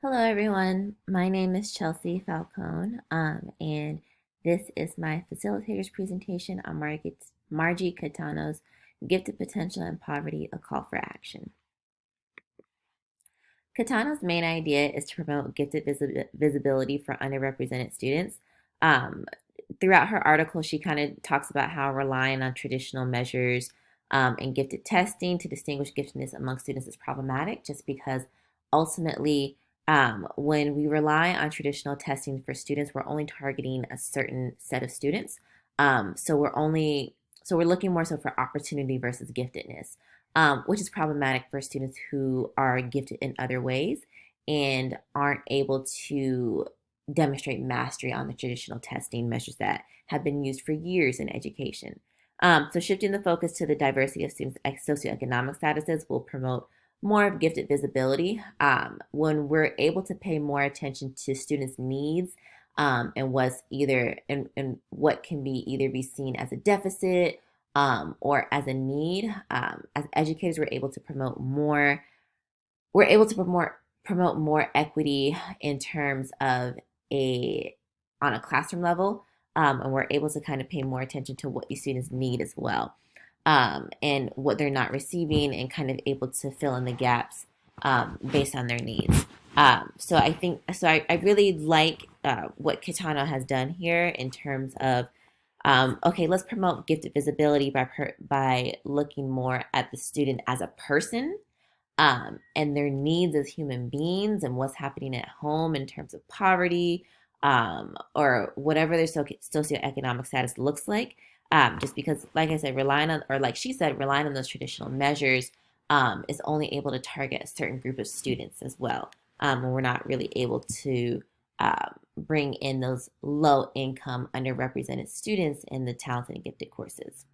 Hello, everyone. My name is Chelsea Falcone, and this is my facilitator's presentation on Margie Catano's Gifted Potential and Poverty, a Call for Action. Catano's main idea is to promote gifted visibility for underrepresented students. Um, Throughout her article, she kind of talks about how relying on traditional measures and gifted testing to distinguish giftedness among students is problematic, just because ultimately, when we rely on traditional testing for students, we're only targeting a certain set of students. So we're looking more so for opportunity versus giftedness, which is problematic for students who are gifted in other ways and aren't able to demonstrate mastery on the traditional testing measures that have been used for years in education. So shifting the focus to the diversity of students' socioeconomic statuses will promote more of gifted visibility. When we're able to pay more attention to students' needs, and what's either and what can be either be seen as a deficit, or as a need, as educators, we're able to promote more equity in terms of a on a classroom level, and we're able to kind of pay more attention to what these students need as well, and what they're not receiving, and kind of able to fill in the gaps based on their needs. I really like what Kitano has done here in terms of okay, let's promote gifted visibility by looking more at the student as a person, and their needs as human beings and what's happening at home in terms of poverty, or whatever their socioeconomic status looks like. Just because, like I said, like she said, relying on those traditional measures is only able to target a certain group of students as well. And we're not really able to bring in those low income, underrepresented students in the talented and gifted courses.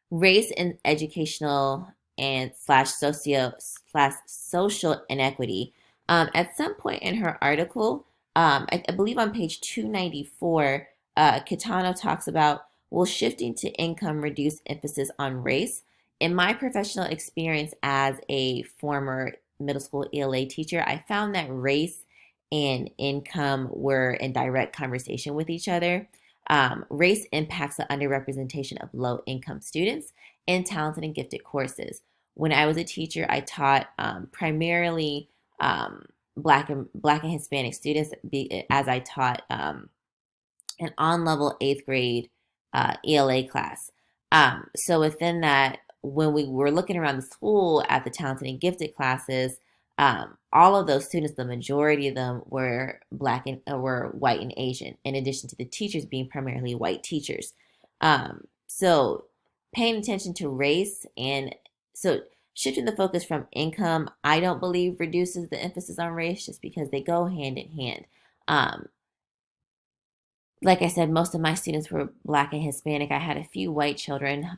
Race and educational and slash social inequity. At some point in her article, I believe on page 294, Kitano talks about, will shifting to income reduce emphasis on race? In my professional experience as a former middle school ELA teacher, I found that race and income were in direct conversation with each other. Race impacts the underrepresentation of low income students in talented and gifted courses. When I was a teacher, I taught primarily Black and Hispanic students, as I taught an on level eighth grade ELA class. So within that, when we were looking around the school at the talented and gifted classes, all of those students, the majority of them were were white and Asian, in addition to the teachers being primarily white teachers. So paying attention to race, and so shifting the focus from income, I don't believe reduces the emphasis on race, just because they go hand in hand. Um, like I said, most of my students were Black and Hispanic. I had a few white children,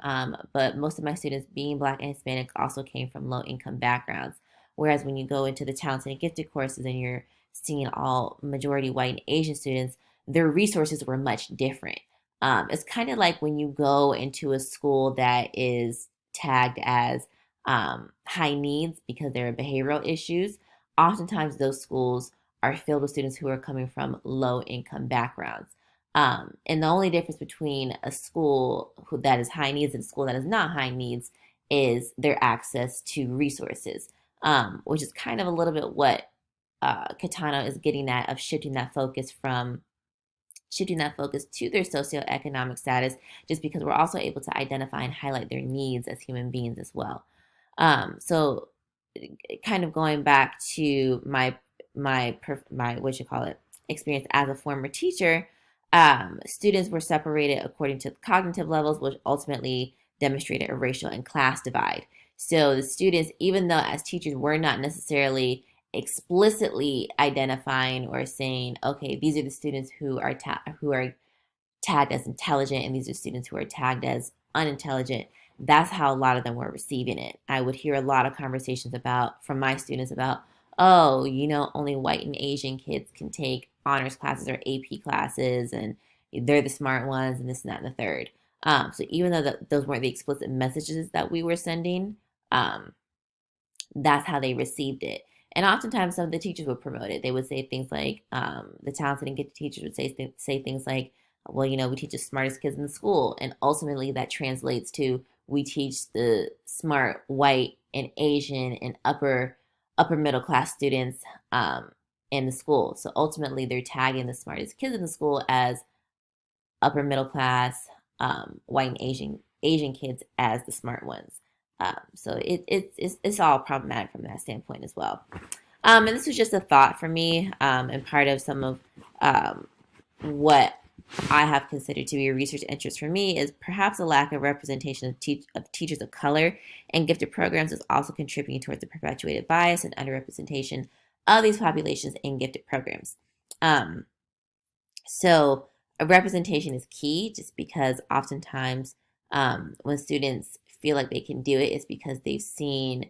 but most of my students, being Black and Hispanic, also came from low income backgrounds. Whereas when you go into the talented and gifted courses and you're seeing all majority white and Asian students, their resources were much different. It's kind of like when you go into a school that is tagged as high needs because there are behavioral issues. Oftentimes, those schools are filled with students who are coming from low income backgrounds. And the only difference between a school that is high needs and a school that is not high needs is their access to resources, which is kind of a little bit what Katana is getting at, of shifting that focus to their socioeconomic status, just because we're also able to identify and highlight their needs as human beings as well. So, kind of going back to my what you call it experience as a former teacher, students were separated according to cognitive levels, which ultimately demonstrated a racial and class divide. So the students, even though as teachers we're not necessarily explicitly identifying or saying, okay, these are the students who are tagged as intelligent, and these are students who are tagged as unintelligent. That's how a lot of them were receiving it. I would hear a lot of conversations about from my students about, oh, only white and Asian kids can take honors classes or AP classes, and they're the smart ones, and this and that and the third. So even though those weren't the explicit messages that we were sending, that's how they received it. And oftentimes, some of the teachers would promote it. They would say things like, the talented and gifted teachers would say things like, well, we teach the smartest kids in the school. And ultimately, that translates to we teach the smart white and Asian and upper middle class students in the school. So ultimately, they're tagging the smartest kids in the school as upper middle class, white and Asian kids as the smart ones. So it's all problematic from that standpoint as well. And this was just a thought for me, and part of some of what I have considered to be a research interest for me is perhaps a lack of representation of teachers of color and gifted programs is also contributing towards the perpetuated bias and underrepresentation of these populations in gifted programs. Um, so a representation is key just because oftentimes when students feel like they can do it, it's because they've seen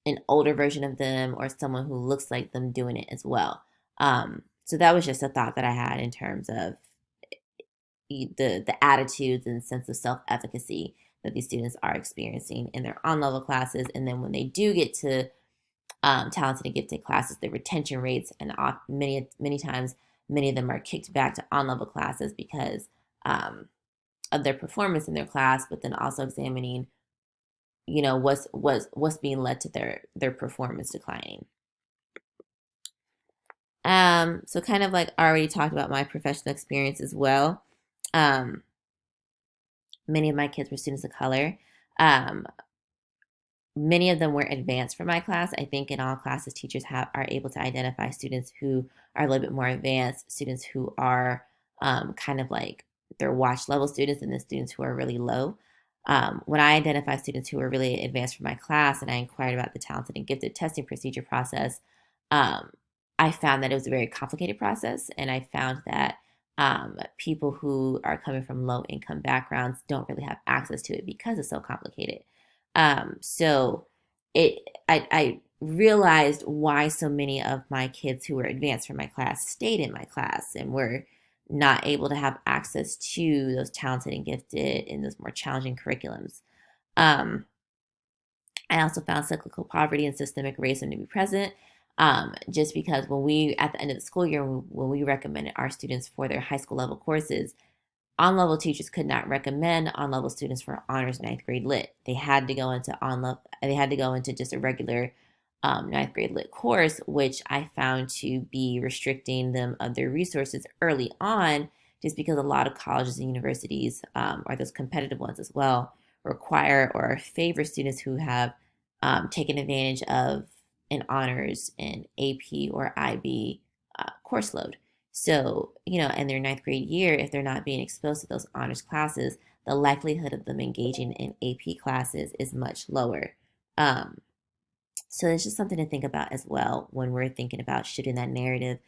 an older version of them or someone who looks like them doing it as well. So that was just a thought that I had in terms of the attitudes and sense of self-efficacy that these students are experiencing in their on-level classes. And then when they do get to talented and gifted classes, the retention rates and many times many of them are kicked back to on-level classes because of their performance in their class, but then also examining what's being led to their performance declining. So kind of like I already talked about my professional experience as well. Um, Many of my kids were students of color. Um, Many of them were advanced for my class. I think in all classes, teachers are able to identify students who are a little bit more advanced, students who are kind of like their watch level students, and the students who are really low. When I identify students who are really advanced for my class, and I inquired about the talented and gifted testing procedure process, um, I found that it was a very complicated process, and I found that people who are coming from low income backgrounds don't really have access to it because it's so complicated. So I realized why so many of my kids who were advanced from my class stayed in my class and were not able to have access to those talented and gifted in those more challenging curriculums. Um, I also found cyclical poverty and systemic racism to be present. Just because at the end of the school year, when we recommended our students for their high school level courses, on-level teachers could not recommend on-level students for honors ninth grade lit. They had to go into They had to go into just a regular ninth grade lit course, which I found to be restricting them of their resources early on, just because a lot of colleges and universities, or those competitive ones as well, require or favor students who have taken advantage of an honors in AP or IB course load. So, in their ninth grade year, if they're not being exposed to those honors classes, the likelihood of them engaging in AP classes is much lower. Um, so it's just something to think about as well when we're thinking about shifting that narrative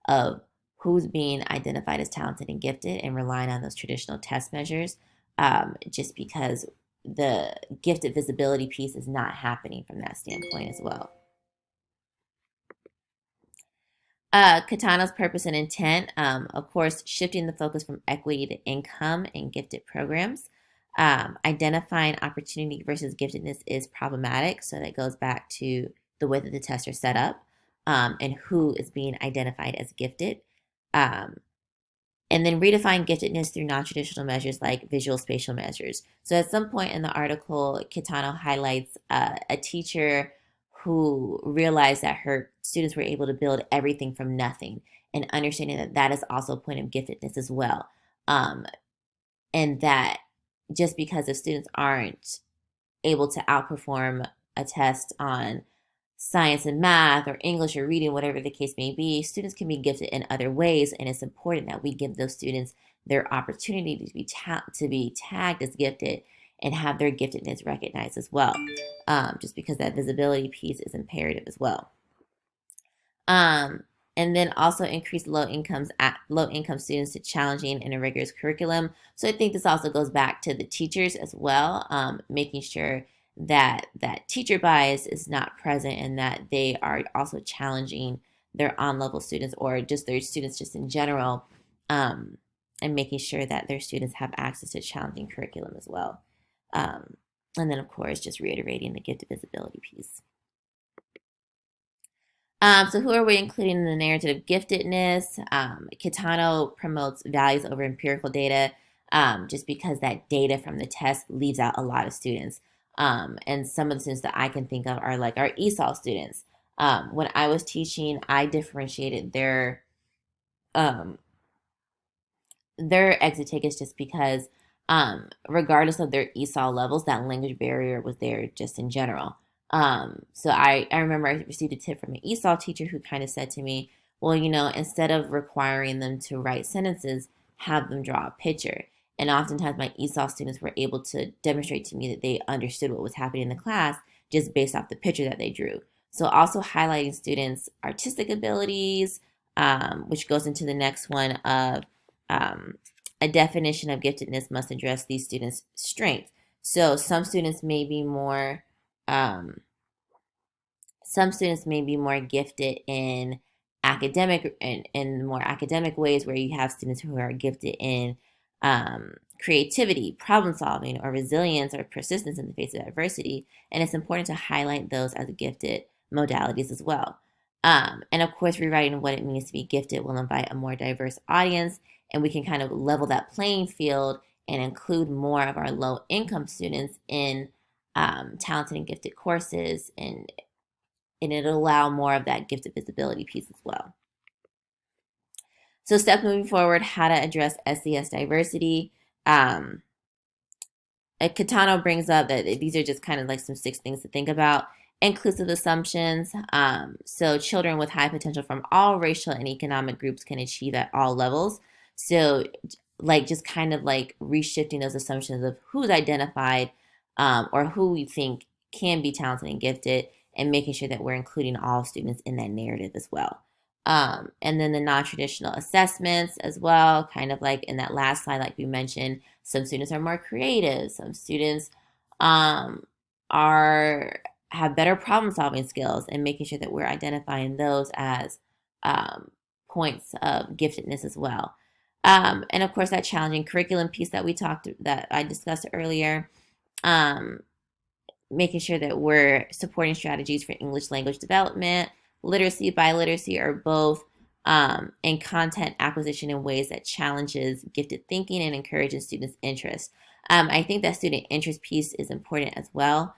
of who's being identified as talented and gifted and relying on those traditional test measures, just because the gifted visibility piece is not happening from that standpoint as well. Katana's purpose and intent, of course, shifting the focus from equity to income in gifted programs. Identifying opportunity versus giftedness is problematic. So that goes back to the way that the tests are set up, and who is being identified as gifted. Um, and then redefine giftedness through non-traditional measures like visual spatial measures. So at some point in the article, Kitano highlights a teacher who realized that her students were able to build everything from nothing, and understanding that that is also a point of giftedness as well. Um, and that just because the students aren't able to outperform a test on science and math or English or reading, whatever the case may be, students can be gifted in other ways, and it's important that we give those students their opportunity to be tagged as gifted and have their giftedness recognized as well. Just because that visibility piece is imperative as well. Um, and then also increase low income students to challenging and a rigorous curriculum. So I think this also goes back to the teachers as well, making sure that teacher bias is not present and that they are also challenging their on-level students or just their students just in general, um, and making sure that their students have access to challenging curriculum as well. And then, of course, just reiterating the gifted visibility piece. So who are we including in the narrative of giftedness? Kitano promotes values over empirical data, just because that data from the test leaves out a lot of students. And some of the students that I can think of are like our ESOL students. When I was teaching, I differentiated um, their exit tickets just because, regardless of their ESOL levels, that language barrier was there just in general. So I remember I received a tip from an ESOL teacher who kind of said to me, well, instead of requiring them to write sentences, have them draw a picture. And oftentimes my ESOL students were able to demonstrate to me that they understood what was happening in the class just based off the picture that they drew. So also highlighting students' artistic abilities, which goes into the next one of um, a definition of giftedness must address these students' strengths. So um, some students may be more gifted in in more academic ways, where you have students who are gifted in creativity, problem solving, or resilience or persistence in the face of adversity. And it's important to highlight those as gifted modalities as well. And of course, rewriting what it means to be gifted will invite a more diverse audience, and we can kind of level that playing field and include more of our low income students in talented and gifted courses, and it'll allow more of that gifted visibility piece as well. So, steps moving forward, how to address SCS diversity. Um, Katano brings up that these are just kind of like some 6 things to think about. Inclusive assumptions. So, children with high potential from all racial and economic groups can achieve at all levels. So, like, just kind of like reshifting those assumptions of who's identified, or who we think can be talented and gifted, and making sure that we're including all students in that narrative as well. And then the non-traditional assessments as well, kind of like in that last slide, like we mentioned, some students are more creative. Some students um, are have better problem solving skills, and making sure that we're identifying those as um, points of giftedness as well. And of course, that challenging curriculum piece that I discussed earlier. Um, Making sure that we're supporting strategies for English language development, literacy, biliteracy, or both, and content acquisition in ways that challenges gifted thinking and encourages students' interest. I think that student interest piece is important as well,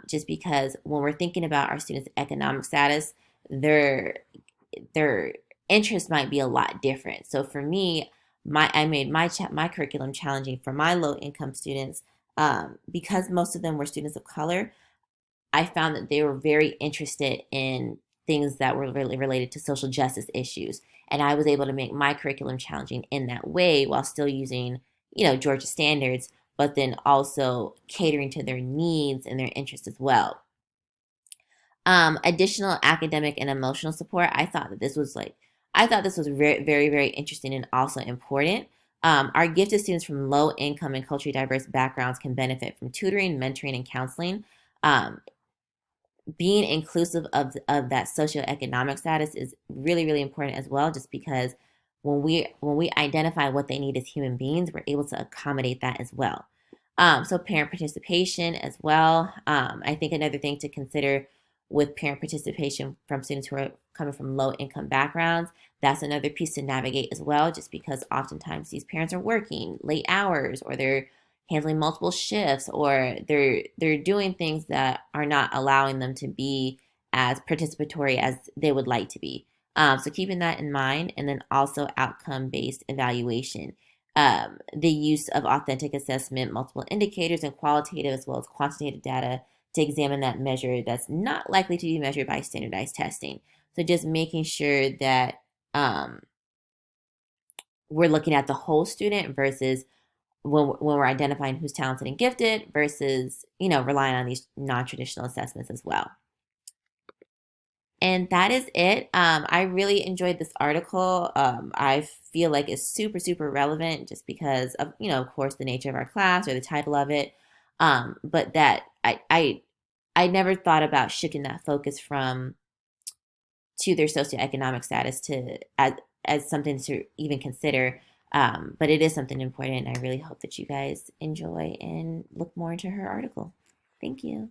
just because when we're thinking about our students' economic status, their their interests might be a lot different. So for me, I made my curriculum challenging for my low income students, because most of them were students of color. I found that they were very interested in things that were really related to social justice issues. And I was able to make my curriculum challenging in that way while still using, Georgia standards, but then also catering to their needs and their interests as well. Additional academic and emotional support. I thought this was very, very, very interesting and also important. Our gifted students from low income and culturally diverse backgrounds can benefit from tutoring, mentoring, and counseling. Um, Being inclusive of that socioeconomic status is really, really important as well, just because when we identify what they need as human beings, we're able to accommodate that as well. So parent participation as well. I think another thing to consider with parent participation from students who are coming from low income backgrounds, that's another piece to navigate as well, just because oftentimes these parents are working late hours, or they're handling multiple shifts, or they're doing things that are not allowing them to be as participatory as they would like to be. So keeping that in mind, and then also outcome based evaluation. The use of authentic assessment, multiple indicators, and qualitative as well as quantitative data to examine that measure that's not likely to be measured by standardized testing. So just making sure that um, we're looking at the whole student versus when we're identifying who's talented and gifted versus, relying on these non-traditional assessments as well. And that is it. I really enjoyed this article. I feel like it's super, super relevant just because of, of course, the nature of our class or the title of it. But that I never thought about shifting that focus from to their socioeconomic status to as something to even consider. But it is something important, and I really hope that you guys enjoy and look more into her article. Thank you.